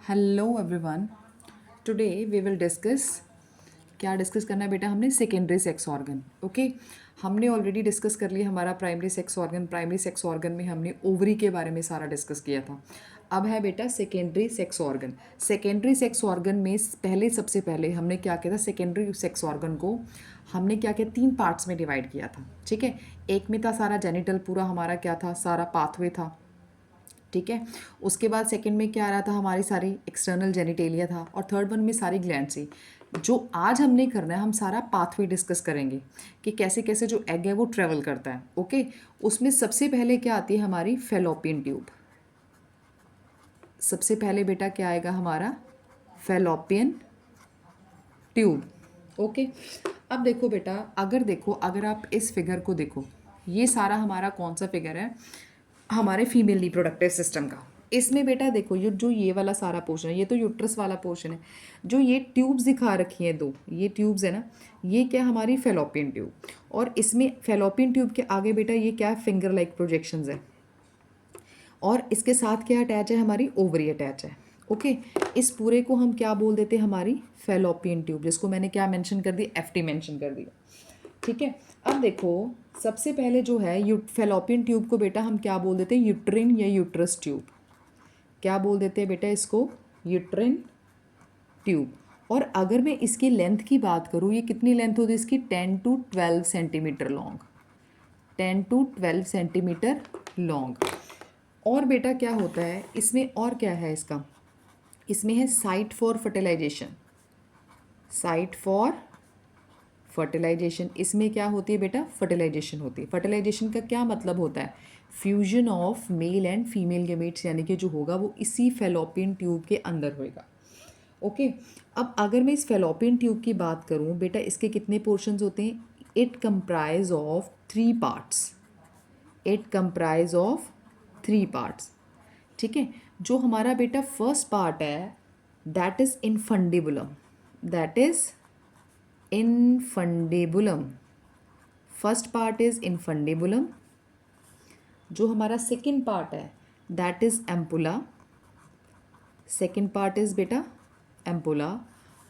Hello everyone. Today we will discuss, क्या discuss करना है बेटा, हमने सेकेंडरी सेक्स ऑर्गन। ओके, हमने ऑलरेडी डिस्कस कर लिया हमारा primary sex organ. Primary sex organ में हमने ओवरी के बारे में सारा डिस्कस किया था। अब है बेटा secondary sex organ. Secondary sex organ में सबसे पहले हमने क्या किया था, सेकेंडरी सेक्स ऑर्गन को हमने क्या किया, 3 पार्ट्स में डिवाइड किया था। ठीक है, एक में था सारा जेनिटल, पूरा हमारा क्या था, सारा पाथवे था। ठीक है, उसके बाद सेकंड में क्या आ रहा था, हमारी सारी एक्सटर्नल जेनिटेलिया था, और थर्ड वन में सारी ग्लैंड्स थी। जो आज हमने करना है, हम सारा पाथवे डिस्कस करेंगे कि कैसे कैसे जो एग है वो ट्रेवल करता है। ओके, उसमें सबसे पहले क्या आती है, हमारी फेलोपियन ट्यूब। सबसे पहले बेटा क्या आएगा, हमारा फेलोपियन ट्यूब। ओके, अब देखो बेटा, अगर आप इस फिगर को देखो, ये सारा हमारा कौन सा फिगर है, हमारे फीमेल रिप्रोडक्टिव सिस्टम का। इसमें बेटा देखो, ये वाला सारा पोर्शन है, ये तो यूट्रस वाला पोर्शन है। जो ये ट्यूब्स दिखा रखी हैं, 2 ये ट्यूब्स है ना, ये क्या, हमारी फेलोपियन ट्यूब। और इसमें फेलोपियन ट्यूब के आगे बेटा ये क्या है, फिंगर लाइक प्रोजेक्शंस है। और इसके साथ क्या अटैच है, हमारी ओवरी अटैच है। ओके, इस पूरे को हम क्या बोल देते हैं, हमारी फेलोपियन ट्यूब, जिसको मैंने क्या मेंशन कर दी, एफटी मेंशन कर दिया। ठीक है, अब देखो, सबसे पहले जो है फेलोपियन ट्यूब को बेटा हम क्या बोल देते हैं, यूट्रिन या यूट्रस ट्यूब। क्या बोल देते हैं बेटा इसको, यूट्रिन ट्यूब। और अगर मैं इसकी लेंथ की बात करूँ, ये कितनी लेंथ होती है इसकी, 10 to 12 centimetre long. 10 to 12 centimetre long. और बेटा क्या होता है इसमें, और क्या है इसका, इसमें है site for fertilization. Site for fertilization, इसमें क्या होती है बेटा, फर्टिलाइजेशन होती है। फर्टिलाइजेशन का क्या मतलब होता है, fusion of male and female gametes, यानी कि जो होगा वो इसी फेलोपियन ट्यूब के अंदर होएगा। ओके, अब अगर मैं इस फेलोपियन ट्यूब की बात करूं बेटा, इसके कितने पोर्शंस होते हैं, it comprise of 3 parts. It comprise of 3 parts. ठीक है, जो हमारा बेटा फर्स्ट पार्ट है, that is infundibulum. That is infundibulum. First part is infundibulum. जो हमारा सेकंड पार्ट है, that is ampulla. Second part is बेटा एम्पुला।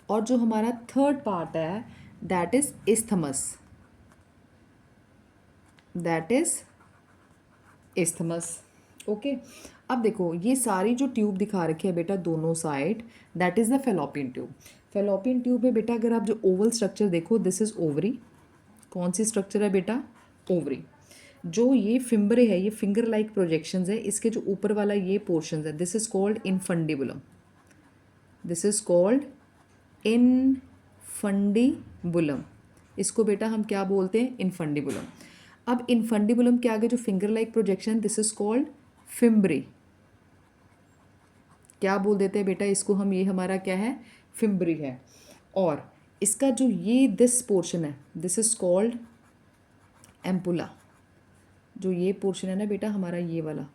और जो हमारा थर्ड पार्ट है, that is isthmus. That is isthmus. Okay, अब देखो, ये सारी जो ट्यूब दिखा रखी है बेटा दोनों side, that is the fallopian tube. Fallopian tube में बेटा अगर आप जो ओवल स्ट्रक्चर देखो, दिस इज ओवरी। कौन सी स्ट्रक्चर है बेटा, ओवरी। जो ये फिम्बरे है, ये फिंगर लाइक प्रोजेक्शंस है, इसके जो ऊपर वाला ये पोर्शन है, this is called infundibulum. This is called infundibulum. इसको बेटा हम क्या बोलते हैं, इनफंडिबुलम। अब इनफंडिबुलम के आगे जो finger like projection, this is called fimbriae. क्या बोल देते हैं बेटा इसको हम, ये हमारा क्या है, फिम्ब्री है। और इसका जो ये दिस पोर्शन है, दिस इज कॉल्ड एम्पुला। जो ये पोर्शन है ना बेटा हमारा, ये वाला,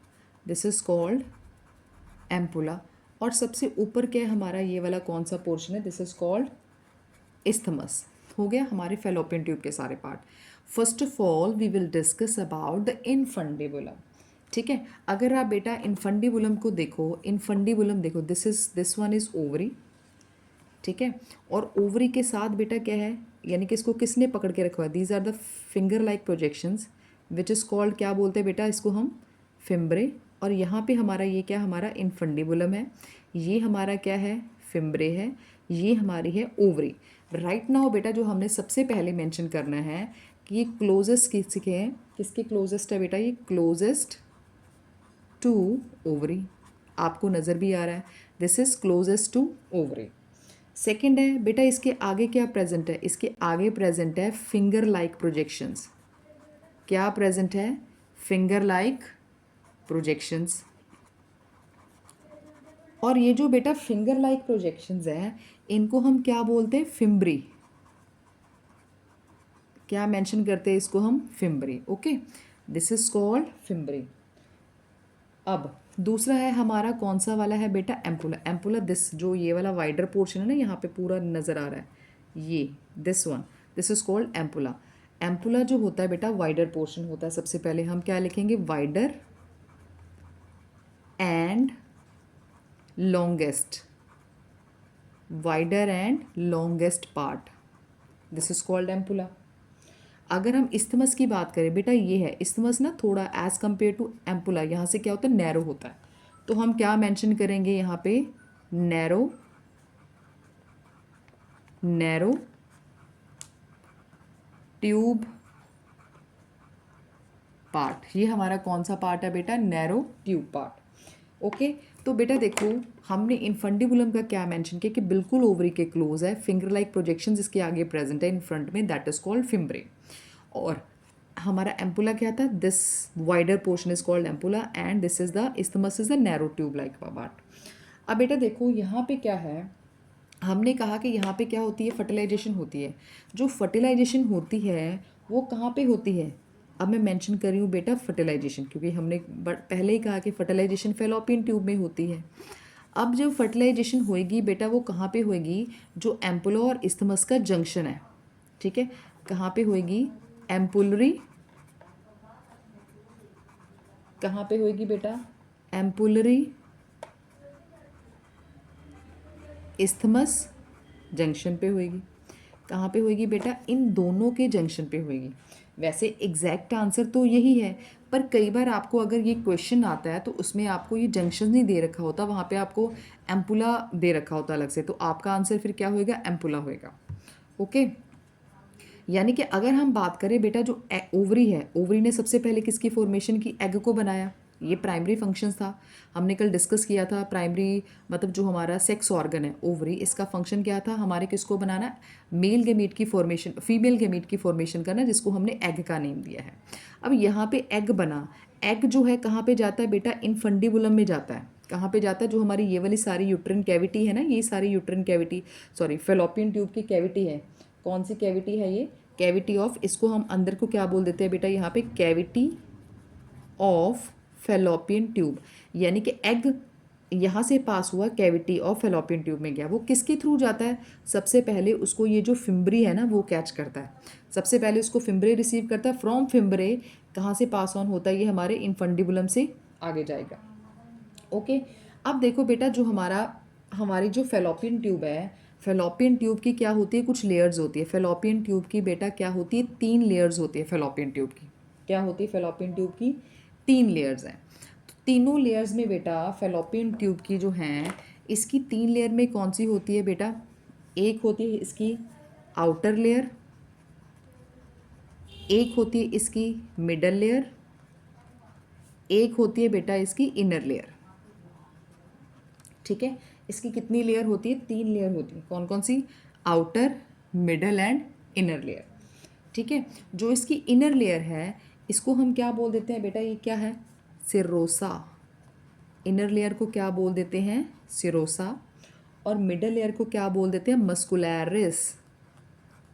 दिस इज कॉल्ड एम्पुला। और सबसे ऊपर क्या है हमारा, ये वाला कौन सा पोर्शन है, दिस इज कॉल्ड इस्थमस। हो गया हमारे फेलोपियन ट्यूब के सारे part. First of all we will discuss about the infundibulum. ठीक है, अगर आप बेटा इनफंडिबुलम को देखो, इनफंडिबुलम देखो, दिस वन इज ओवरी। ठीक है, और ओवरी के साथ बेटा क्या है, यानी कि इसको किसने पकड़ के रखा है, these are the finger like projections which is called, क्या बोलते हैं बेटा इसको हम, फिम्ब्रे। और यहाँ पे हमारा ये क्या, हमारा इनफंडिबुलम है। ये हमारा क्या है, फिम्ब्रे है। ये हमारी है ओवरी। राइट नाउ बेटा जो हमने सबसे पहले मेंशन करना है कि ये क्लोजेस्ट किसके हैं, किसके क्लोजेस्ट है बेटा, ये क्लोजेस्ट टू ओवरी। आपको नज़र भी आ रहा है, this is closest to ovary. Second है बेटा, इसके आगे क्या प्रेजेंट है, इसके आगे प्रेजेंट है फिंगर लाइक प्रोजेक्शंस। क्या प्रेजेंट है, फिंगर लाइक प्रोजेक्शंस। और ये जो बेटा फिंगर लाइक प्रोजेक्शंस हैं, इनको हम क्या बोलते हैं, फिम्ब्री। क्या मेंशन करते हैं इसको हम, fimbriae. Okay, this is called fimbriae. अब दूसरा है हमारा कौन सा वाला है बेटा, एम्पुला। एम्पुला दिस, जो ये वाला वाइडर पोर्शन है ना, यहाँ पे पूरा नज़र आ रहा है, ये this one, this is called ampulla. Ampulla जो होता है बेटा वाइडर पोर्शन होता है। सबसे पहले हम क्या लिखेंगे, wider and longest. Wider and longest part, this is called ampulla. अगर हम इस्थमस की बात करें बेटा, ये है इस्थमस ना, थोड़ा एज कंपेयर टू एम्पुला यहाँ से क्या होता है, नैरो होता है। तो हम क्या मेंशन करेंगे यहाँ पे, नैरो, नैरो ट्यूब पार्ट। ये हमारा कौन सा पार्ट है बेटा, नैरो ट्यूब पार्ट। ओके, तो बेटा देखो हमने इनफंडिबुलम का क्या मेंशन किया कि बिल्कुल ओवरी के क्लोज है, फिंगर लाइक प्रोजेक्शन इसके आगे प्रेजेंट है इन फ्रंट में, दैट इज कॉल्ड फिम्ब्रे। और हमारा एम्पुला क्या था, this wider portion is called ampulla and this is the isthmus is the narrow tube like part. अब बेटा देखो यहाँ पे क्या है, हमने कहा कि यहाँ पे क्या होती है, फर्टिलाइजेशन होती है। जो फर्टिलाइजेशन होती है वो कहाँ पे होती है, अब मैं मेंशन कर रही हूँ बेटा फर्टिलाइजेशन, क्योंकि हमने पहले ही कहा कि फर्टिलाइजेशन फेलोपियन ट्यूब में होती है। अब जब फर्टिलाइजेशन होएगी बेटा, वो कहाँ पे होएगी, जो एम्पुला और इस्थमस का जंक्शन है, ठीक है, कहाँ पे होएगी, एम्पुलरी, कहाँ पे होएगी बेटा, एम्पुलरी इस्थमस जंक्शन पे होएगी। कहाँ पे होएगी बेटा, इन दोनों के जंक्शन पे होएगी। वैसे एग्जैक्ट आंसर तो यही है, पर कई बार आपको अगर ये क्वेश्चन आता है तो उसमें आपको ये जंक्शन नहीं दे रखा होता, वहाँ पे आपको एम्पुला दे रखा होता अलग से, तो आपका आंसर फिर क्या होएगा, एम्पुला होएगा। ओके, यानी कि अगर हम बात करें बेटा, जो ओवरी है, ओवरी ने सबसे पहले किसकी फॉर्मेशन की, एग को बनाया, ये प्राइमरी फंक्शंस था। हमने कल डिस्कस किया था, प्राइमरी मतलब जो हमारा सेक्स ऑर्गन है ओवरी, इसका फंक्शन क्या था, हमारे किसको बनाना, मेल गेमीट की फॉर्मेशन, फीमेल गेमीट की फॉर्मेशन करना, जिसको हमने एग का नेम दिया है। अब यहाँ पे एग बना, एग जो है कहाँ पे जाता है बेटा, इनफंडिबुलम में जाता है। कहाँ पे जाता है, जो हमारी ये वाली सारी यूट्रिन कैविटी है ना, ये सारी uterine cavity, sorry fallopian tube की कैविटी है, कौन सी कैविटी है ये, कैविटी ऑफ, इसको हम अंदर को क्या बोल देते हैं बेटा, यहाँ पे कैविटी ऑफ फेलोपियन ट्यूब, यानी कि एग यहाँ से पास हुआ, कैविटी ऑफ फेलोपियन ट्यूब में गया, वो किसके थ्रू जाता है, सबसे पहले उसको ये जो फिम्ब्री है ना वो कैच करता है, सबसे पहले उसको फिम्ब्रे रिसीव करता है, फ्रॉम फिम्ब्रे कहाँ से पास ऑन होता है, ये हमारे इनफंडिबुलम से आगे जाएगा। ओके, अब देखो बेटा, जो हमारी जो फेलोपियन ट्यूब है, फेलोपियन ट्यूब की क्या होती है, कुछ लेयर्स होती है। फेलोपियन ट्यूब की बेटा क्या होती है, 3 लेयर्स होती है फेलोपियन ट्यूब की। क्या होती है फेलोपियन ट्यूब की, 3 लेयर्स हैं। तो तीनों लेयर्स में बेटा फेलोपियन ट्यूब की जो हैं, इसकी 3 लेयर में कौन सी होती है बेटा, एक होती है इसकी आउटर लेयर, एक होती है इसकी मिडल लेयर, एक होती है बेटा इसकी इनर लेयर। ठीक है, इसकी कितनी लेयर होती है, 3 लेयर होती है, कौन कौन सी, outer, middle and inner layer. ठीक है, जो इसकी इनर लेयर है इसको हम क्या बोल देते हैं बेटा, ये क्या है, सिरोसा। इनर लेयर को क्या बोल देते हैं, सिरोसा। और मिडल लेयर को क्या बोल देते हैं, मस्कुलैरिस।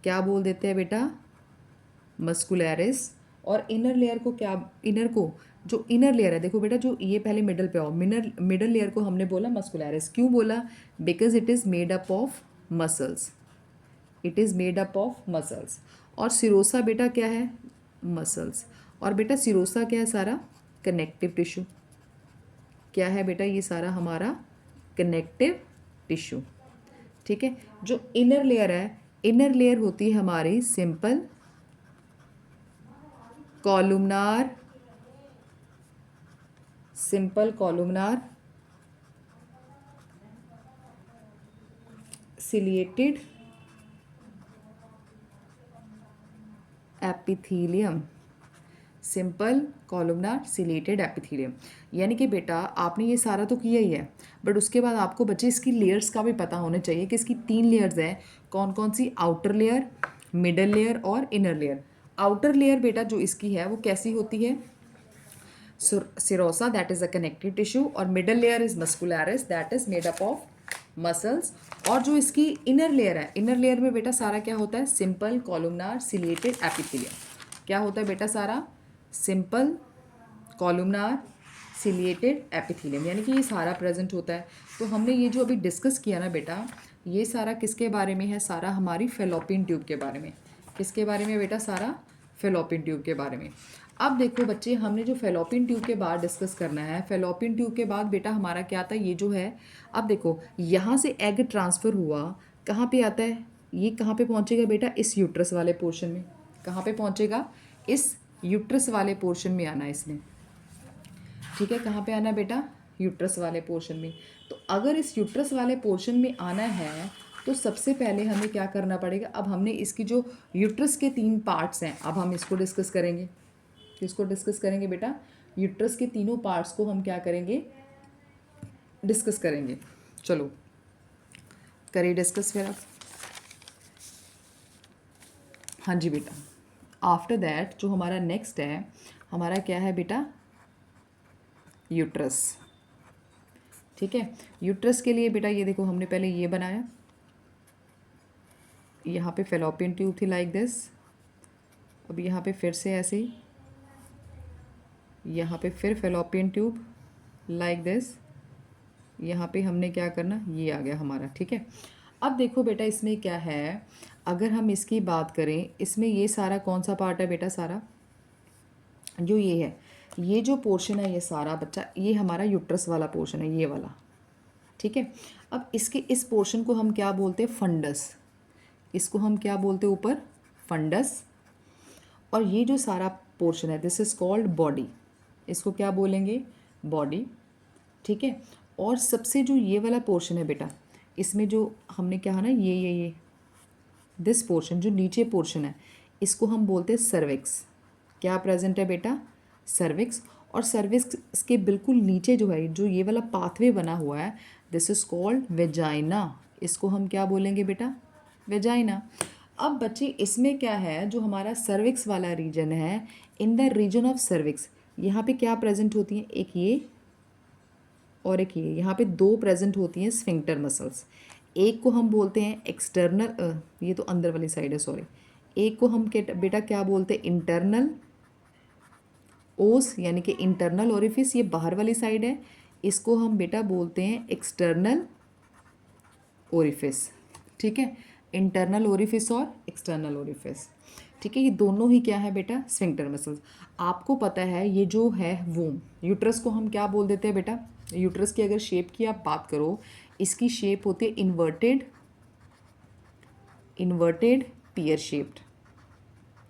क्या बोल देते हैं बेटा, मस्कुलैरिस। और इनर लेयर को क्या, इनर को, जो इनर लेयर है देखो बेटा, जो ये पहले मिडल पे आओ, मिडल लेयर को हमने बोला मस्कुलैरिस, क्यों बोला, because it is made up of muscles, it is made up of muscles. और सिरोसा बेटा क्या है, मसल्स। और बेटा सिरोसा क्या है, सारा कनेक्टिव टिश्यू। क्या है बेटा, ये सारा हमारा कनेक्टिव टिश्यू। ठीक है, जो इनर लेयर है, इनर लेयर होती है हमारी simple कॉलुमनार, simple कॉलुमनार ciliated epithelium, simple कॉलुमनार chelated epithelium. यानी कि बेटा आपने ये सारा तो किया ही है, बट उसके बाद आपको बच्चे इसकी लेयर्स का भी पता होना चाहिए कि इसकी 3 लेयर्स हैं, कौन कौन सी, आउटर लेयर, मिडल लेयर और इनर लेयर। आउटर लेयर बेटा जो इसकी है वो कैसी होती है, serosa, that is a connective tissue. और middle layer is muscularis, that is made up of muscles. और जो इसकी इनर लेयर है, इनर लेयर में बेटा सारा क्या होता है, सिंपल कॉलुमनार सिलेटेड एपिथेलियम। क्या होता है बेटा, सारा सिंपल कॉलुमनार सिलिएटेड एपिथेलियम, यानी कि ये सारा प्रेजेंट होता है। तो हमने ये जो अभी डिस्कस किया ना बेटा, ये सारा किसके बारे में है, सारा हमारी फेलोपियन ट्यूब के बारे में। किसके बारे में बेटा, सारा फेलोपियन ट्यूब के बारे में। अब देखो बच्चे, हमने जो फेलोपियन ट्यूब के बाद डिस्कस करना है, फेलोपियन ट्यूब के बाद बेटा हमारा क्या आता है, ये जो है, अब देखो यहाँ से एग ट्रांसफ़र हुआ, कहाँ पे आता है, ये कहाँ पे पहुँचेगा बेटा, इस यूट्रस वाले पोर्शन में। कहाँ पे पहुँचेगा, इस यूट्रस वाले पोर्शन में आना है इसने। ठीक है, कहाँ पे आना है बेटा, यूट्रस वाले पोर्शन में। तो अगर इस यूट्रस वाले पोर्शन में आना है तो सबसे पहले हमें क्या करना पड़ेगा, अब हमने इसकी जो यूट्रस के 3 पार्ट्स हैं, अब हम इसको डिस्कस करेंगे। किसको डिस्कस करेंगे बेटा, यूट्रस के तीनों पार्ट्स को हम क्या करेंगे, डिस्कस करेंगे। चलो करिए डिस्कस फिर आप। हाँ जी बेटा, आफ्टर दैट जो हमारा नेक्स्ट है, हमारा क्या है बेटा, यूट्रस। ठीक है, यूट्रस के लिए बेटा ये देखो, हमने पहले ये बनाया, यहाँ पे फेलोपियन ट्यूब थी लाइक दिस, अब यहाँ पे फिर से ऐसे ही, यहाँ पे फिर फेलोपियन ट्यूब लाइक दिस, यहाँ पे हमने क्या करना, ये आ गया हमारा। ठीक है, अब देखो बेटा इसमें क्या है, अगर हम इसकी बात करें, इसमें ये सारा कौन सा पार्ट है बेटा, सारा जो ये है, ये जो पोर्शन है, ये सारा बच्चा, ये हमारा यूट्रस वाला पोर्शन है, ये वाला। ठीक है, अब इसके इस पोर्शन को हम क्या बोलते हैं, फंडस। इसको हम क्या बोलते हैं ऊपर, फंडस। और ये जो सारा पोर्शन है, दिस इज़ कॉल्ड बॉडी। इसको क्या बोलेंगे, बॉडी। ठीक है, और सबसे जो ये वाला पोर्शन है बेटा, इसमें जो हमने क्या है ना, ये दिस पोर्शन, जो नीचे पोर्शन है, इसको हम बोलते हैं सर्विक्स। क्या प्रेजेंट है बेटा, सर्विक्स। और सर्विक्स के बिल्कुल नीचे जो है, जो ये वाला पाथवे बना हुआ है, दिस इज़ कॉल्ड वेजाइना। इसको हम क्या बोलेंगे बेटा, वेजाइना। अब बच्चे इसमें क्या है, जो हमारा सर्विक्स वाला रीजन है, in the region of cervix यहाँ पे क्या प्रेजेंट होती हैं, एक ये और एक ये, यहाँ पे 2 प्रेजेंट होती हैं स्फिंक्टर मसल्स। एक को हम बोलते हैं एक्सटर्नल, ये तो अंदर वाली साइड है, सॉरी। एक को हम बेटा क्या बोलते हैं, इंटरनल ओस, यानी कि इंटरनल ओरिफिस, ये बाहर वाली साइड है। इसको हम बेटा बोलते हैं एक्सटर्नल ओरिफिस। ठीक है, इंटरनल ओरिफिस और एक्सटर्नल ओरिफिस। ठीक है, ये दोनों ही क्या है बेटा, स्फिंक्टर मसल्स। आपको पता है ये जो है वूम, यूट्रस को हम क्या बोल देते हैं बेटा, यूट्रस की अगर शेप की आप बात करो, इसकी शेप होती है इन्वर्टेड पियर शेप्ड,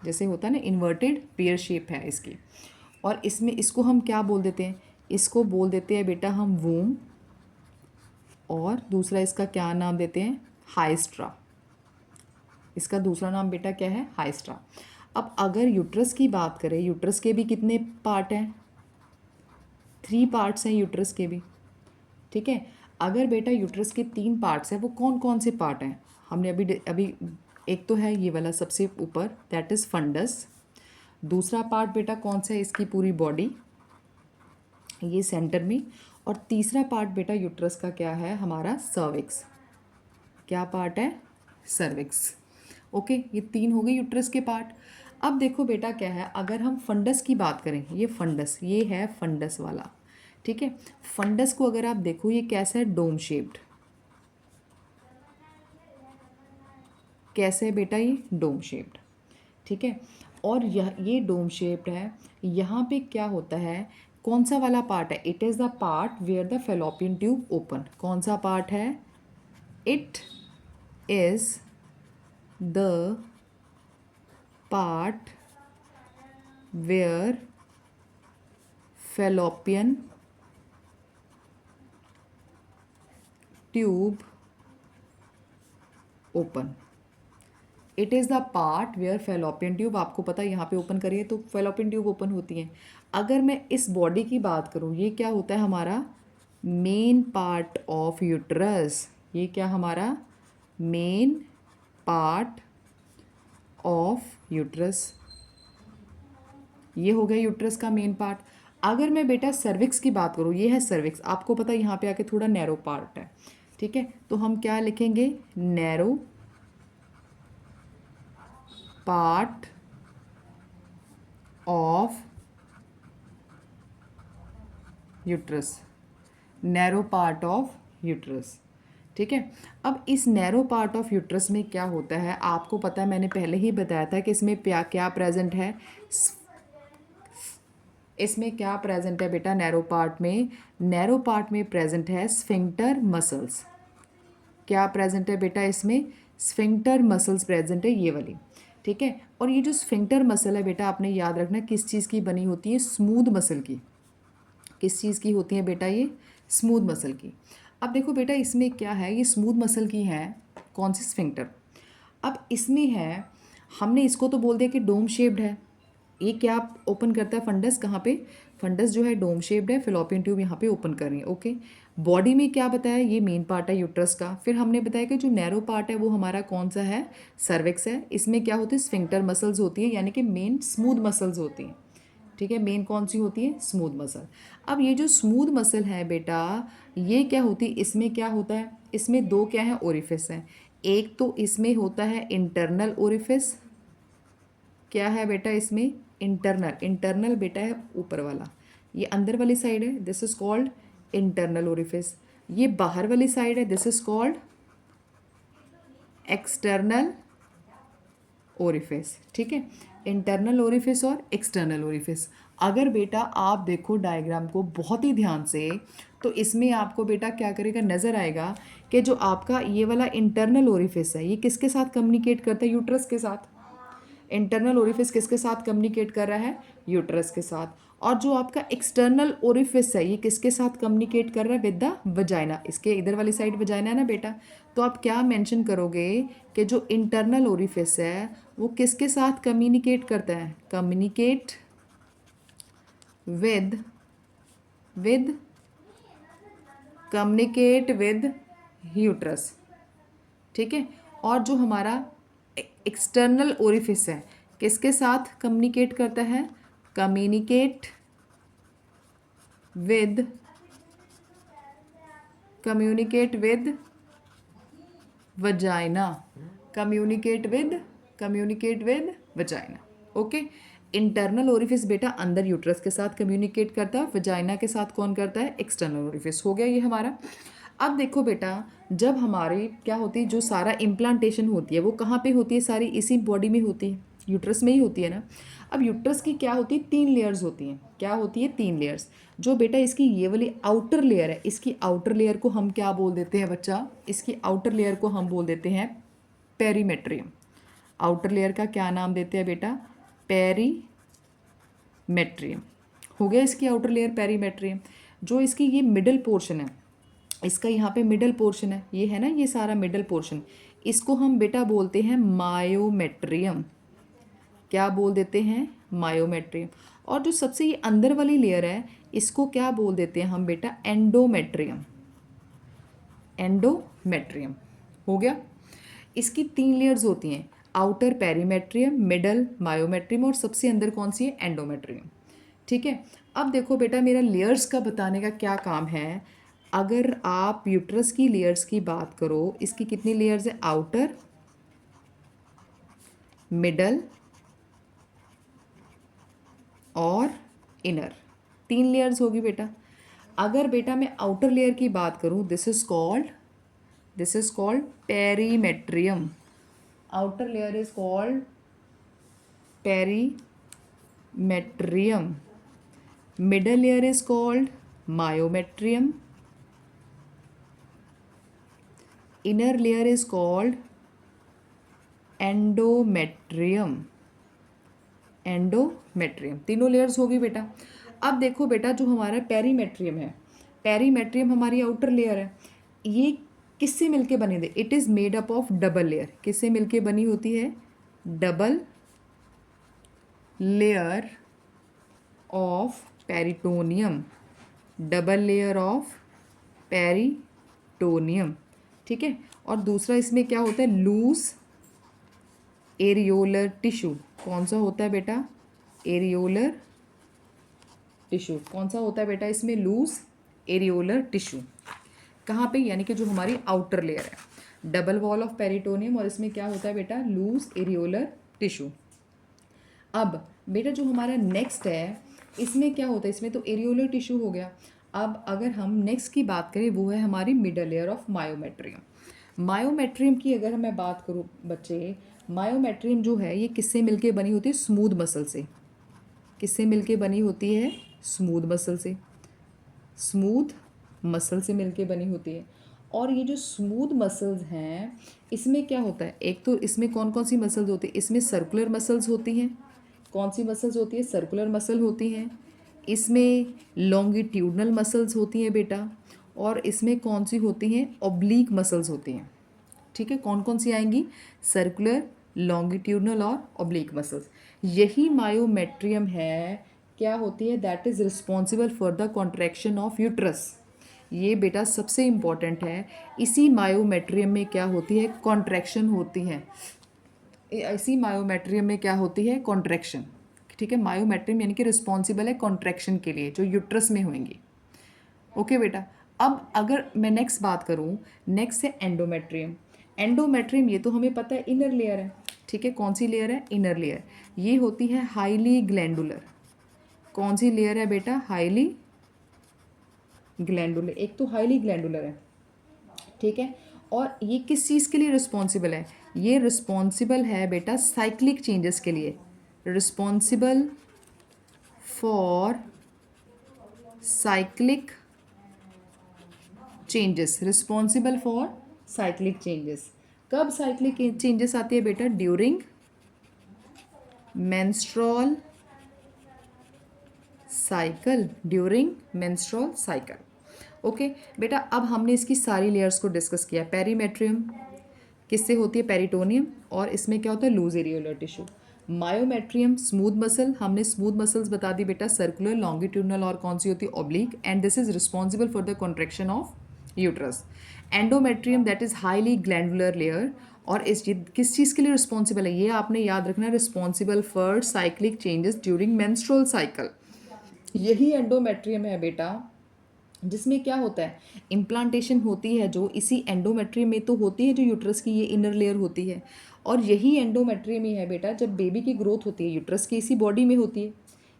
जैसे होता है ना, इन्वर्टेड पियर शेप है इसकी। और इसमें इसको हम क्या बोल देते हैं, इसको बोल देते हैं बेटा हम वूम, और दूसरा इसका क्या नाम देते हैं, हाइस्ट्रा। इसका दूसरा नाम बेटा क्या है, हाइस्ट्रा। अब अगर यूट्रस की बात करें, यूट्रस के भी कितने पार्ट हैं, 3 पार्ट्स हैं यूट्रस के भी। ठीक है, अगर बेटा यूट्रस के 3 पार्ट्स हैं, वो कौन कौन से पार्ट हैं, हमने अभी एक तो है ये वाला सबसे ऊपर, दैट इज़ फंडस। दूसरा पार्ट बेटा कौन सा है, इसकी पूरी बॉडी, ये सेंटर में। और तीसरा पार्ट बेटा यूट्रस का क्या है, हमारा सर्विक्स। क्या पार्ट है, सर्विक्स। ओके, ये 3 हो गए यूट्रस के पार्ट। अब देखो बेटा क्या है, अगर हम फंडस की बात करें, ये फंडस, ये है फंडस वाला। ठीक है, फंडस को अगर आप देखो, ये कैसा है, डोम शेप्ड। कैसे है बेटा, ये डोम शेप्ड। ठीक है, और ये डोम शेप्ड है। यहाँ पे क्या होता है, कौन सा वाला पार्ट है, it is the part where the fallopian tube open. कौन सा पार्ट है, it is the part where fallopian tube open. It is the part where fallopian tube, आपको पता है यहाँ पे ओपन करिए तो फेलोपियन ट्यूब ओपन होती है। अगर मैं इस बॉडी की बात करूँ, ये क्या होता है हमारा, मेन पार्ट ऑफ यूट्रस। ये क्या हमारा, मेन पार्ट ऑफ यूट्रस। ये हो गया यूट्रस का मेन पार्ट। अगर मैं बेटा सर्विक्स की बात करूँ, ये है सर्विक्स, आपको पता है यहाँ पे आके थोड़ा नैरो पार्ट है। ठीक है, तो हम क्या लिखेंगे, narrow part of uterus, narrow part of uterus. ठीक है, अब इस नैरो पार्ट ऑफ यूट्रस में क्या होता है, आपको पता है, मैंने पहले ही बताया था कि इसमें क्या क्या प्रेजेंट है, इसमें क्या प्रेजेंट है बेटा नैरो पार्ट में? नैरो पार्ट में प्रेजेंट है स्फिंक्टर मसल्स। क्या प्रेजेंट है बेटा इसमें? स्फिंक्टर मसल्स प्रेजेंट है, ये वाली। ठीक है, और ये जो स्फिंक्टर मसल है बेटा आपने याद रखना किस चीज़ की बनी होती है? स्मूथ मसल की। किस चीज़ की होती है बेटा ये? स्मूथ मसल की। अब देखो बेटा इसमें क्या है, ये स्मूथ मसल की है कौन सी? स्फिंक्टर। अब इसमें है, हमने इसको तो बोल दिया कि डोम शेप्ड है। ये क्या ओपन करता है? फंडस। कहाँ पे? फंडस जो है डोम शेप्ड है, फिलोपियन ट्यूब यहाँ पे ओपन कर रही है। ओके, बॉडी में क्या बताया? ये मेन पार्ट है यूट्रस का। फिर हमने बताया कि जो नैरो पार्ट है वो हमारा कौन सा है? सर्विक्स है। इसमें क्या होती है? स्फिंक्टर मसल्स होती है, यानी कि मेन स्मूथ मसल्स होती हैं। ठीक है, मेन कौन सी होती है? Smooth muscle. अब ये जो स्मूथ मसल है बेटा, ये क्या होती है? इसमें क्या होता है? इसमें दो क्या है? ओरिफिस है। एक तो इसमें होता है इंटरनल ओरिफिस। क्या है बेटा इसमें? इंटरनल। इंटरनल बेटा है ऊपर वाला, ये अंदर वाली साइड है, this is called internal orifice. ये बाहर वाली साइड है, this is called external orifice. ठीक है, इंटरनल ओरिफिस और एक्सटर्नल ओरिफिस। अगर बेटा आप देखो डायग्राम को बहुत ही ध्यान से, तो इसमें आपको बेटा क्या करेगा? नज़र आएगा कि जो आपका ये वाला इंटरनल ओरिफिस है, ये किसके साथ कम्युनिकेट करता है? यूट्रस के साथ। इंटरनल ओरिफिस किसके साथ कम्युनिकेट कर रहा है? यूट्रस के साथ। और जो आपका एक्सटर्नल ओरिफिस है, ये किसके साथ कम्युनिकेट कर रहा है? With the vagina. इसके इधर वाली साइड वजाइना है ना बेटा, तो आप क्या मेंशन करोगे कि जो इंटरनल ओरिफिस है वो किसके साथ कम्युनिकेट करता है? Communicate with with communicate with uterus. ठीक है, और जो हमारा एक्सटर्नल ओरिफिस है किसके साथ कम्युनिकेट करता है? Communicate with vagina. Communicate with vagina. Okay, internal orifice बेटा अंदर यूट्रस के साथ कम्युनिकेट करता है, वजाइना के साथ कौन करता है? External orifice. हो गया ये हमारा। अब देखो बेटा, जब हमारी क्या होती है, जो सारा इम्प्लांटेशन होती है वो कहाँ पे होती है? सारी इसी बॉडी में होती है, यूट्रस में ही होती है ना। अब यूट्रस की क्या होती है? 3 लेयर्स होती हैं। क्या होती है? 3 लेयर्स। जो बेटा इसकी ये वाली आउटर लेयर है, इसकी आउटर लेयर को हम क्या बोल देते हैं बच्चा? इसकी आउटर लेयर को हम बोल देते हैं पेरीमेट्रियम। आउटर लेयर का क्या नाम देते हैं बेटा? पेरीमेट्रियम। हो गया इसकी आउटर लेयर पेरीमेट्रियम। जो इसकी ये मिडल पोर्शन है, इसका यहाँ पे मिडल पोर्शन है, ये है ना, ये सारा मिडल पोर्शन, इसको हम बेटा बोलते हैं मायोमेट्रियम। क्या बोल देते हैं? मायोमेट्रियम। और जो सबसे ये अंदर वाली लेयर है, इसको क्या बोल देते हैं हम बेटा? एंडोमेट्रियम। एंडोमेट्रियम। हो गया। इसकी 3 लेयर्स होती हैं, आउटर पेरीमेट्रियम, मिडल मायोमेट्रियम और सबसे अंदर कौन सी है? एंडोमेट्रियम। ठीक है, अब देखो बेटा मेरा लेयर्स का बताने का क्या काम है। अगर आप यूट्रस की लेयर्स की बात करो, इसकी कितनी लेयर्स है? आउटर, मिडल और इनर। 3 लेयर्स होगी बेटा। अगर बेटा मैं आउटर लेयर की बात करूं, this is called perimetrium. Outer layer is called perimetrium. Middle layer is called myometrium. Inner layer is called endometrium. Endometrium. तीनों लेयर्स होगी बेटा। अब देखो बेटा जो हमारा पेरीमेट्रियम है, पेरीमेट्रियम हमारी आउटर लेयर है, ये किससे मिलके बनी थी? It is made up of double layer. किससे मिलके बनी होती है? Double layer of peritoneum. Double layer of peritoneum. ठीक है, और दूसरा इसमें क्या होता है? Loose areolar tissue. कौन सा होता है बेटा? Areolar tissue. कौन सा होता है बेटा इसमें? Loose areolar tissue. कहाँ पे? यानी कि जो हमारी आउटर लेयर है, डबल वॉल ऑफ पेरिटोनियम, और इसमें क्या होता है बेटा? Loose areolar tissue. अब बेटा जो हमारा नेक्स्ट है, इसमें क्या होता है? इसमें तो एरियोलर टिश्यू हो गया। अब अगर हम नेक्स्ट की बात करें, वो है हमारी middle layer of myometrium. Myometrium की अगर मैं बात करूँ बच्चे, मायोमेट्रियम जो है ये किससे मिलके बनी होती है? स्मूथ मसल से। किससे मिलके बनी होती है? स्मूथ मसल से, स्मूथ मसल से मिलके बनी होती है। और ये जो स्मूथ मसल्स हैं इसमें क्या होता है, एक तो इसमें कौन कौन सी मसल्स होती है? इसमें सर्कुलर मसल्स होती हैं। कौन सी मसल्स होती है? सर्कुलर मसल होती हैं। इसमें लॉन्गिट्यूडनल मसल्स होती हैं बेटा, और इसमें कौन सी होती हैं? ऑब्लीक मसल्स होती हैं। ठीक है, कौन कौन सी आएंगी? सर्कुलर, लॉन्गिट्यूडनल और ऑब्लीक मसल्स। यही मायोमेट्रियम है, क्या होती है? That is responsible for the contraction of uterus. ये बेटा सबसे इम्पॉर्टेंट है। इसी मायोमेट्रियम में क्या होती है? कॉन्ट्रैक्शन होती है। इसी मायोमेट्रियम में क्या होती है? कॉन्ट्रैक्शन। ठीक है, मायोमेट्रियम यानी कि रिस्पॉन्सिबल है कॉन्ट्रैक्शन के लिए, जो यूट्रस में होंगी। ओके बेटा, अब अगर मैं नेक्स्ट बात करूँ, नेक्स्ट है एंडोमेट्रियम। एंडोमेट्रियम ये तो हमें पता है इनर लेयर है। ठीक है, कौन सी लेयर है? Inner layer. ये होती है हाईली ग्लैंडुलर। कौन सी लेयर है बेटा? Highly glandular. एक तो हाईली ग्लैंडुलर है, ठीक है। और ये किस चीज़ के लिए रिस्पॉन्सिबल है? ये रिस्पॉन्सिबल है बेटा साइक्लिक चेंजेस के लिए, responsible for cyclic changes, responsible for cyclic changes. कब साइक्लिक चेंजेस आती है बेटा? During menstrual cycle, during menstrual cycle. Okay बेटा, अब हमने इसकी सारी लेयर्स को डिस्कस किया। पेरीमेट्रियम किससे होती है? पेरिटोनियम। और इसमें क्या होता है? Loose areolar tissue. Myometrium smooth muscle, हमने स्मूथ मसल्स बता दी बेटा, सर्कुलर, लॉन्गिट्यूडनल और कौन सी होती है? Oblique. And this is responsible for the contraction of uterus. Endometrium that is highly glandular layer, और इस किस चीज़ के लिए रिस्पॉन्सिबल है? ये आपने याद रखना, responsible for cyclic changes during menstrual cycle. यही एंडोमेट्रियम है बेटा, जिसमें क्या होता है? इम्प्लांटेशन होती है, जो इसी एंडोमेट्रियम में तो होती है, जो यूट्रस की ये इनर लेयर होती है। और यही एंडोमेट्रियम ही है बेटा, जब बेबी की ग्रोथ होती है यूट्रस की इसी बॉडी में होती है,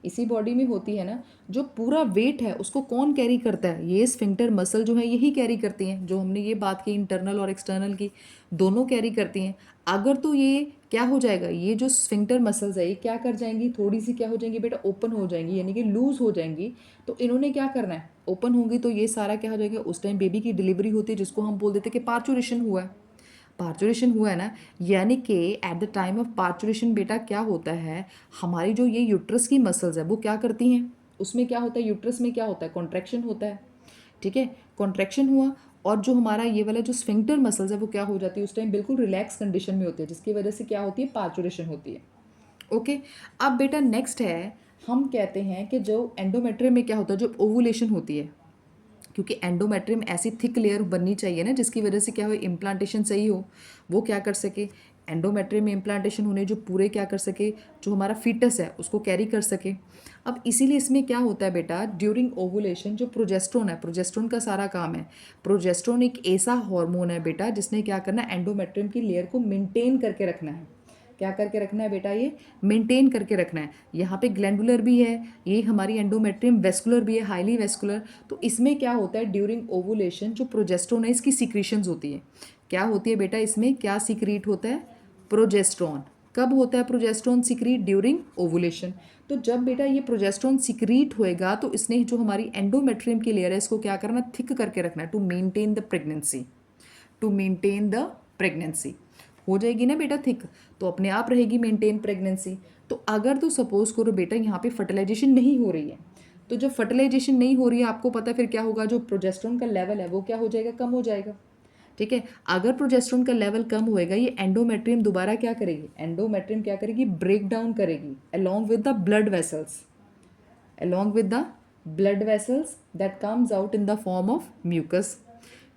इसी बॉडी में होती है ना, जो पूरा वेट है उसको कौन कैरी करता है? ये स्फिंक्टर मसल जो है यही कैरी करती हैं। जो हमने ये बात की इंटरनल और एक्सटर्नल की, दोनों कैरी करती हैं। अगर तो ये क्या हो जाएगा, ये जो स्फिंक्टर मसल्स है ये क्या कर जाएंगी? थोड़ी सी क्या हो जाएंगी बेटा? ओपन हो जाएंगी, यानी कि लूज हो जाएंगी। तो इन्होंने क्या करना है? ओपन होंगी, तो ये सारा क्या हो जाएगा? उस टाइम बेबी की डिलीवरी होती है, जिसको हम बोल देते हैं कि पार्चुरेशन हुआ है। पार्चुरेशन हुआ है ना, यानी कि at the time of parturition बेटा क्या होता है? हमारी जो ये यूट्रस की मसल्स है वो क्या करती हैं? उसमें क्या होता है? यूट्रस में क्या होता है? कॉन्ट्रैक्शन होता है। ठीक है, कॉन्ट्रैक्शन हुआ, और जो हमारा ये वाला जो स्फिंक्टर मसल्स है वो क्या हो जाती है? उस टाइम बिल्कुल रिलैक्स कंडीशन में होती है, जिसकी वजह से क्या होती है? पार्चुरेशन होती है। ओके, अब बेटा नेक्स्ट है, हम कहते हैं कि जो एंडोमेट्रियम में क्या होता है? जो ओवुलेशन होती है, क्योंकि एंडोमेट्रियम ऐसी थिक लेयर बननी चाहिए ना जिसकी वजह से क्या हो? इम्प्लांटेशन सही हो, वो क्या कर सके? एंडोमेट्रियम में इम्प्लांटेशन होने जो पूरे क्या कर सके? जो हमारा फीटस है उसको कैरी कर सके। अब इसीलिए इसमें क्या होता है बेटा? ड्यूरिंग ओवुलेशन जो प्रोजेस्ट्रोन है, प्रोजेस्ट्रोन का सारा काम है। प्रोजेस्ट्रोन एक ऐसा हार्मोन है बेटा जिसने क्या करना है? एंडोमेट्रियम की लेयर को मेंटेन करके रखना है। क्या करके रखना है बेटा? ये मेंटेन करके रखना है। यहाँ पे ग्लैंडुलर भी है, ये हमारी एंडोमेट्रियम वेस्कुलर भी है, हाईली वेस्कुलर। तो इसमें क्या होता है? ड्यूरिंग ओवुलेशन जो प्रोजेस्ट्रोन है इसकी सीक्रेशंस होती है। क्या होती है बेटा? इसमें क्या सीक्रेट होता है? प्रोजेस्ट्रॉन। कब होता है प्रोजेस्ट्रॉन सीक्रेट? During ovulation. तो जब बेटा ये प्रोजेस्ट्रॉन सीक्रेट होएगा तो इसने जो हमारी एंडोमेट्रियम की लेयर है इसको क्या करना? थिक करके रखना है, to maintain the pregnancy, to maintain the pregnancy. हो जाएगी ना बेटा थिक, तो अपने आप रहेगी मेंटेन प्रेगनेंसी। तो अगर तो सपोज करो बेटा यहाँ पे फर्टिलाइजेशन नहीं हो रही है, तो जब फर्टिलाइजेशन नहीं हो रही है आपको पता है फिर क्या होगा? जो प्रोजेस्ट्रॉन का लेवल है वो क्या हो जाएगा? कम हो जाएगा। ठीक है, अगर प्रोजेस्ट्रॉन का लेवल कम होएगा, ये एंडोमेट्रियम दोबारा क्या करेगी? एंडोमेट्रियम क्या करेगी? ब्रेक डाउन करेगी along with the blood vessels, along with the blood vessels that comes out in the form of mucus।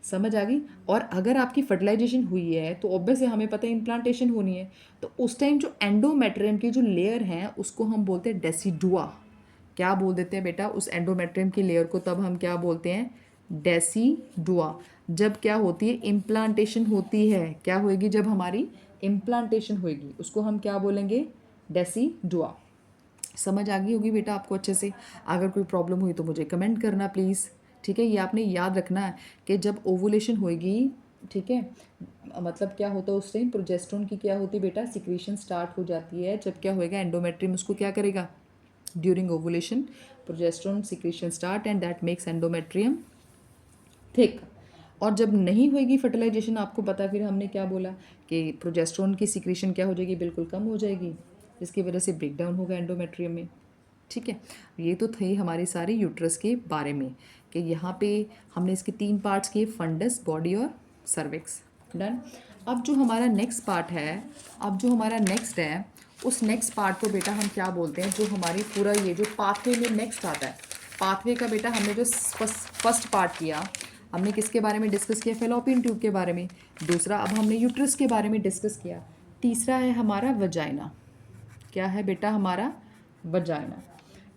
समझ आ गई? और अगर आपकी फर्टिलाइजेशन हुई है तो ऑब्वियस है, हमें पता है इम्प्लांटेशन होनी है, तो उस टाइम जो एंडोमेट्रियम की जो लेयर है उसको हम बोलते हैं डेसिडुआ। क्या बोल देते हैं बेटा? उस एंडोमेट्रियम की लेयर को तब हम क्या बोलते हैं? डेसिडुआ। जब क्या होती है? इम्प्लांटेशन होती है। क्या होएगी? जब हमारी इम्प्लांटेशन होएगी उसको हम क्या बोलेंगे? डेसिडुआ। समझ आ गई होगी बेटा आपको अच्छे से? अगर कोई प्रॉब्लम हुई तो मुझे कमेंट करना प्लीज़। ठीक है, ये आपने याद रखना है कि जब ओवुलेशन होएगी, ठीक है, मतलब क्या होता है उस टाइम? प्रोजेस्ट्रॉन की क्या होती है बेटा? सिक्रीशन स्टार्ट हो जाती है। जब क्या होएगा? एंडोमेट्रियम उसको क्या करेगा? During ovulation progesterone secretion start and that makes endometrium thick. और जब नहीं होएगी फर्टिलाइजेशन, आपको पता है फिर हमने क्या बोला कि प्रोजेस्टेरोन की सिक्रीशन क्या हो जाएगी, बिल्कुल कम हो जाएगी, जिसकी वजह से ब्रेक डाउन होगा एंडोमेट्रियम में। ठीक है, ये तो थे हमारे सारे यूट्रस के बारे में कि यहाँ पे हमने इसके 3 पार्ट्स किए, फंडस, बॉडी और सर्विक्स। डन। अब जो हमारा नेक्स्ट पार्ट है, अब जो हमारा नेक्स्ट है, उस नेक्स्ट पार्ट को बेटा हम क्या बोलते हैं, जो हमारी पूरा ये जो पाथवे में नेक्स्ट आता है, पाथवे का बेटा हमने जो फर्स्ट पार्ट किया, हमने किसके बारे में डिस्कस किया, फेलोपियन ट्यूब के बारे में। दूसरा अब हमने यूट्रस के बारे में डिस्कस किया। तीसरा है हमारा वजाइना। क्या है बेटा हमारा वजाइना।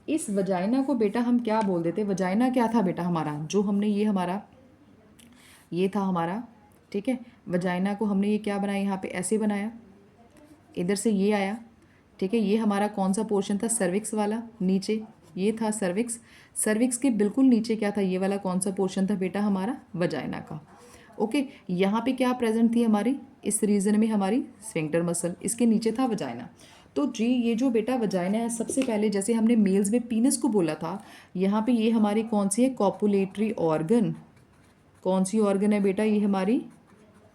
इस वजाइना को बेटा हम क्या बोल देते, वजाइना क्या था बेटा हमारा, जो हमने ये हमारा ये था हमारा, ठीक है, वजाइना को हमने ये क्या बनाया, यहाँ पे ऐसे बनाया, इधर से ये आया, ठीक है, ये हमारा कौन सा पोर्शन था, सर्विक्स वाला, नीचे ये था सर्विक्स, सर्विक्स के बिल्कुल नीचे क्या था, ये वाला कौन सा पोर्शन था बेटा हमारा वजाइना का। ओके, यहाँ पे क्या प्रेजेंट थी हमारी, इस रीजन में हमारी स्फिंक्टर मसल, इसके नीचे था वजाइना। तो जी ये जो बेटा वजाइना है, सबसे पहले जैसे हमने मेल्स में पीनस को बोला था, यहाँ पे ये हमारी कौन सी है, कॉपुलेटरी ऑर्गन। कौन सी ऑर्गन है बेटा, ये हमारी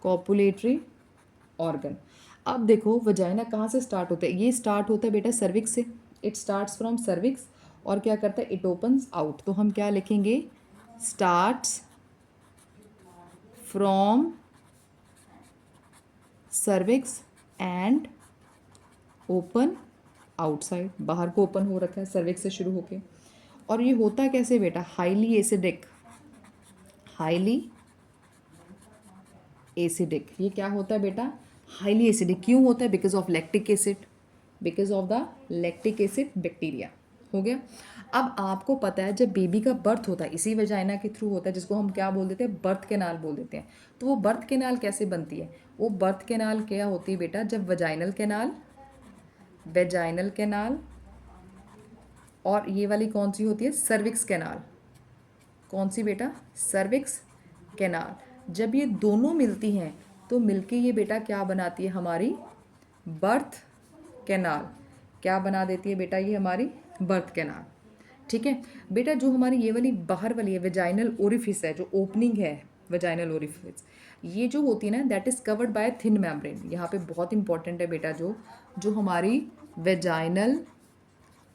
कॉपुलेटरी ऑर्गन। अब देखो वजाइना कहाँ से स्टार्ट होता है, ये स्टार्ट होता है बेटा सर्विक्स से, इट स्टार्ट्स फ्रॉम सर्विक्स, और क्या करता है, इट ओपन्स आउट। तो हम क्या लिखेंगे, starts from cervix and open outside, बाहर को ओपन हो रखा है सर्विक्स से शुरू होके। और ये होता कैसे बेटा, हाईली एसिडिक, हाईली एसिडिक। ये क्या होता है बेटा, हाईली एसिडिक। क्यों होता है, because of lactic acid, because of the lactic acid bacteria. हो गया। अब आपको पता है जब बेबी का बर्थ होता है इसी वजाइना के थ्रू होता है, जिसको हम क्या बोल देते हैं, बर्थ कैनाल बोल देते हैं। तो वो बर्थ कैनाल कैसे बनती है, वो बर्थ कैनाल क्या होती है बेटा, जब वजाइनल कैनाल, वेजाइनल कैनाल, और ये वाली कौन सी होती है, सर्विक्स कैनाल। कौन सी बेटा, सर्विक्स कैनाल। जब ये दोनों मिलती हैं तो मिलके ये बेटा क्या बनाती है, हमारी बर्थ कैनाल। क्या बना देती है बेटा, ये हमारी बर्थ कैनाल। ठीक है बेटा, जो हमारी ये वाली बाहर वाली है वेजाइनल ओरिफिस है, जो ओपनिंग है वेजाइनल ओरिफिस, ये जो होती है ना, that is covered by thin membrane. यहाँ पे बहुत इंपॉर्टेंट है बेटा, जो जो हमारी वेजाइनल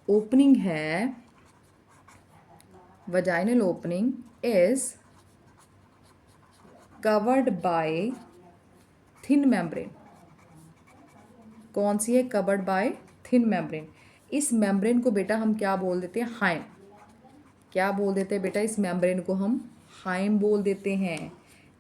ओपनिंग है, vaginal opening is covered by thin membrane। कौन सी है, covered by thin membrane। इस मेम्ब्रेन को बेटा हम क्या बोल देते हैं, हाइम। क्या बोल देते हैं बेटा, इस मेम्ब्रेन को हम हाइम बोल देते हैं।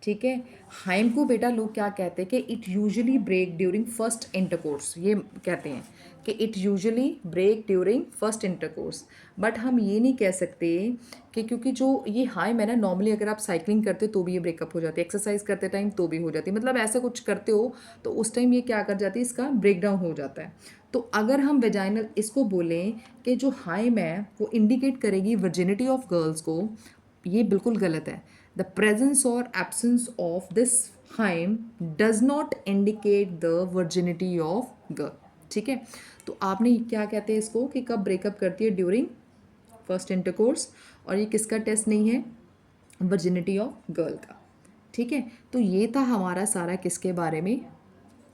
ठीक है, हाइम को बेटा लोग क्या कहते हैं कि it usually break during first intercourse. ये कहते हैं कि it usually break during first intercourse. But हम ये नहीं कह सकते कि, क्योंकि जो ये हाइम है ना, नॉर्मली अगर आप साइकिलिंग करते हो तो भी ये ब्रेकअप हो जाती है, एक्सरसाइज करते टाइम तो भी हो जाती है, मतलब ऐसा कुछ करते हो तो उस टाइम ये क्या कर जाती है, इसका ब्रेक डाउन हो जाता है। तो अगर हम वेजाइनल इसको बोलें कि जो हाइम है वो इंडिकेट करेगी वर्जिनिटी ऑफ गर्ल्स को, ये बिल्कुल गलत है। द प्रेजेंस और absence of this hymn does not indicate the virginity of girl. ठीक है, तो आपने क्या कहते हैं इसको कि कब ब्रेकअप करती है, ड्यूरिंग फर्स्ट इंटरकोर्स। और ये किसका टेस्ट नहीं है, वर्जिनिटी ऑफ गर्ल का। ठीक है, तो ये था हमारा सारा किसके बारे में,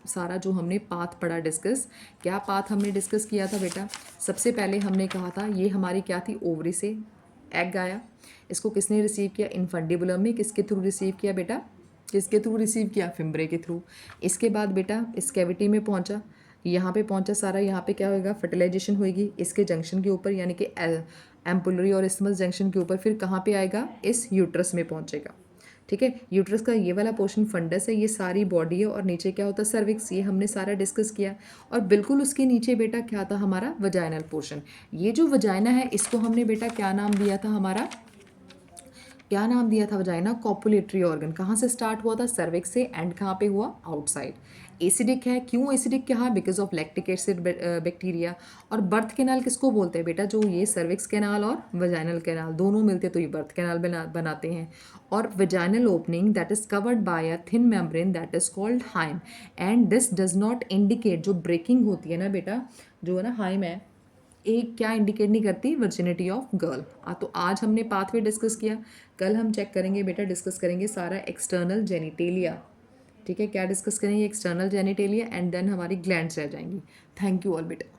सारा जो हमने पाथ पढ़ा डिस्कस। क्या पाथ हमने डिस्कस किया था बेटा, सबसे पहले हमने कहा था ये हमारी क्या थी, ओवरी से एग आया, इसको किसने रिसीव किया, इनफंडिबुलम में। किसके थ्रू रिसीव किया बेटा, किसके थ्रू रिसीव किया, फिम्ब्रे के थ्रू। इसके बाद बेटा इस कैविटी में पहुंचा, यहाँ पे पहुंचा सारा, यहाँ पे क्या होएगा, फर्टिलाइजेशन होएगी इसके जंक्शन के ऊपर, यानी कि एम्पुलरी और इस्मस जंक्शन के ऊपर। फिर कहाँ पे आएगा, इस यूट्रस में पहुंचेगा। ठीक है, यूट्रस का ये वाला पोर्शन फंडस है, ये सारी बॉडी है, और नीचे क्या होता है, सर्विक्स। ये हमने सारा डिस्कस किया। और बिल्कुल उसके नीचे बेटा क्या था, हमारा वजाइनल पोर्शन। ये जो वजाइना है इसको हमने बेटा क्या नाम दिया था, हमारा क्या नाम दिया था, वजाइना कॉपुलेटरी ऑर्गन। कहाँ से स्टार्ट हुआ था, सर्विक्स से, एंड कहाँ पे हुआ, आउटसाइड। एसिडिक है, क्यों एसिडिक कहा, because of lactic acid bacteria. और बर्थ कैनाल किसको बोलते हैं बेटा, जो ये सर्विक्स कैनाल और वजाइनल कैनाल दोनों मिलते हैं तो ये बर्थ कैनाल बनाते हैं। और vaginal opening that is covered by a thin membrane that is called hymn, and this does not indicate, जो ब्रेकिंग होती है ना बेटा, जो है ना हाइम है, एक क्या इंडिकेट नहीं करती, वर्जिनिटी ऑफ गर्ल। तो आज हमने पाथवे डिस्कस किया, कल हम चेक करेंगे बेटा, डिस्कस करेंगे सारा एक्सटर्नल जेनिटेलिया। ठीक है, क्या डिस्कस करेंगे? एक्सटर्नल जेनिटेलिया एंड देन हमारी ग्लैंड्स रह जाएंगी। थैंक यू ऑल बेटा।